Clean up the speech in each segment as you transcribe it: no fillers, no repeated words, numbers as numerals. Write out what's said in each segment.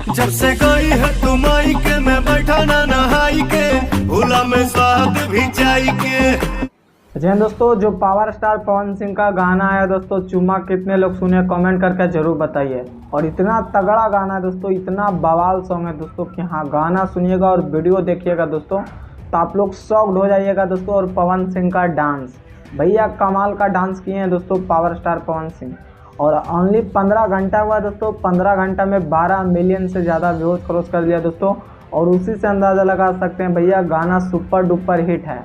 जब से गई है तुम आई के मैं बैठा ना नहाई के भूला में स्वाद भी जाई के। जी हाँ दोस्तों, जो पावर स्टार पवन सिंह का गाना है दोस्तों चुम्मा, कितने लोग सुने कमेंट करके जरूर बताइए। और इतना तगड़ा गाना है दोस्तों, इतना बवाल सॉन्ग है दोस्तों कि हाँ, गाना सुनिएगा और वीडियो देखिएगा दोस्तों तो आप लोग शॉक्ड हो जाइएगा दोस्तों। और पवन सिंह का डांस, भैया कमाल का डांस किए हैं दोस्तों पावर स्टार पवन सिंह। और ओनली 15 घंटा हुआ दोस्तों, 15 घंटा में 12 मिलियन से ज़्यादा व्यूज क्रॉस कर लिया दोस्तों। और उसी से अंदाज़ा लगा सकते हैं भैया गाना सुपर डुपर हिट है।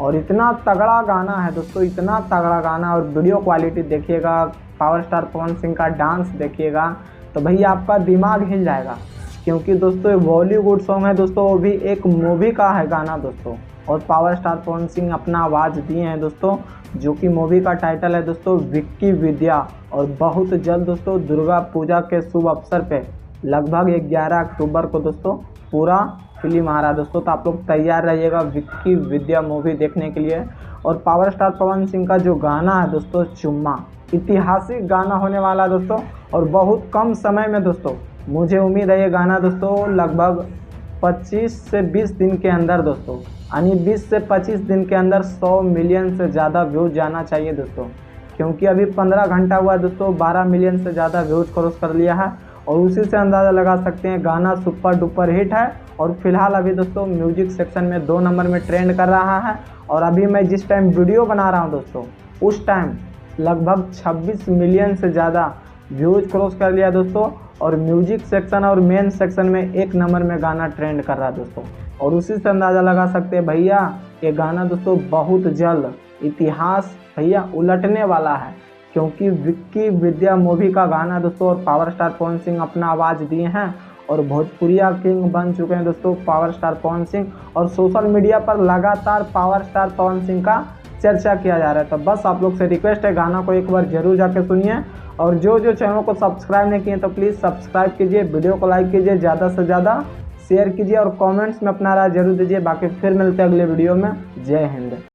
और इतना तगड़ा गाना है दोस्तों, इतना तगड़ा गाना। और वीडियो क्वालिटी देखिएगा, पावर स्टार पवन सिंह का डांस देखिएगा तो भैया आपका दिमाग हिल जाएगा। क्योंकि दोस्तों ये बॉलीवुड सॉन्ग है दोस्तों, वो भी एक मूवी का है गाना दोस्तों। और पावर स्टार पवन सिंह अपना आवाज़ दिए हैं दोस्तों, जो कि मूवी का टाइटल है दोस्तों विक्की विद्या। और बहुत जल्द दोस्तों दुर्गा पूजा के शुभ अवसर पे लगभग 11 अक्टूबर को दोस्तों पूरा फिल्म आ रहा है दोस्तों। तो आप लोग तैयार रहिएगा विक्की विद्या मूवी देखने के लिए। और पावर स्टार पवन सिंह का जो गाना है दोस्तों चुम्मा, ऐतिहासिक गाना होने वाला है दोस्तों। और बहुत कम समय में दोस्तों मुझे उम्मीद है ये गाना दोस्तों लगभग 25 से 20 दिन के अंदर दोस्तों, यानी 20 से 25 दिन के अंदर 100 मिलियन से ज़्यादा व्यूज जाना चाहिए दोस्तों। क्योंकि अभी 15 घंटा हुआ दोस्तों, 12 मिलियन से ज़्यादा व्यूज क्रॉस कर लिया है। और उसी से अंदाज़ा लगा सकते हैं गाना सुपर डुपर हिट है। और फिलहाल अभी दोस्तों म्यूजिक सेक्शन में 2 नंबर में ट्रेंड कर रहा है। और अभी मैं जिस टाइम वीडियो बना रहा हूं दोस्तों, उस टाइम लगभग 26 मिलियन से ज़्यादा व्यूज क्रॉस कर लिया दोस्तों। और म्यूजिक सेक्शन और मेन सेक्शन में 1 नंबर में गाना ट्रेंड कर रहा है दोस्तों। और उसी से अंदाज़ा लगा सकते हैं भैया ये गाना दोस्तों बहुत जल्द इतिहास भैया उलटने वाला है। क्योंकि विक्की विद्या मूवी का गाना दोस्तों, और पावर स्टार पवन सिंह अपना आवाज़ दिए हैं। और भोजपुरिया किंग बन चुके हैं दोस्तों पावर स्टार पवन सिंह। और सोशल मीडिया पर लगातार पावर स्टार पवन सिंह का चर्चा किया जा रहा है। तो बस आप लोग से रिक्वेस्ट है, गाना को एक बार जरूर जाके सुनिए। और जो चैनल को सब्सक्राइब नहीं किए तो प्लीज़ सब्सक्राइब कीजिए, वीडियो को लाइक कीजिए, ज़्यादा से ज़्यादा शेयर कीजिए और कमेंट्स में अपना राय जरूर दीजिए। बाकी फिर मिलते हैं अगले वीडियो में। जय हिंद।